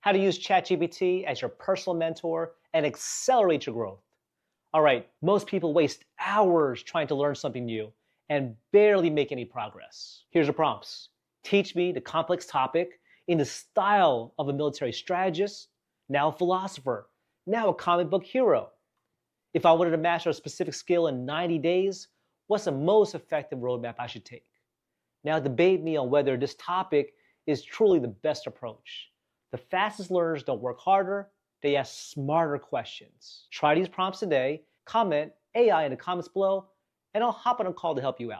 How to use ChatGPT as your personal mentor and accelerate your growth. All right, most people waste hours trying to learn something new and barely make any progress. Here's your prompts. Teach me the complex topic in the style of a military strategist, now a philosopher, now a comic book hero. If I wanted to master a specific skill in 90 days, what's the most effective roadmap I should take? Now debate me on whether this topic is truly the best approach. The fastest learners don't work harder, they ask smarter questions. Try these prompts today, comment AI in the comments below, and I'll hop on a call to help you out.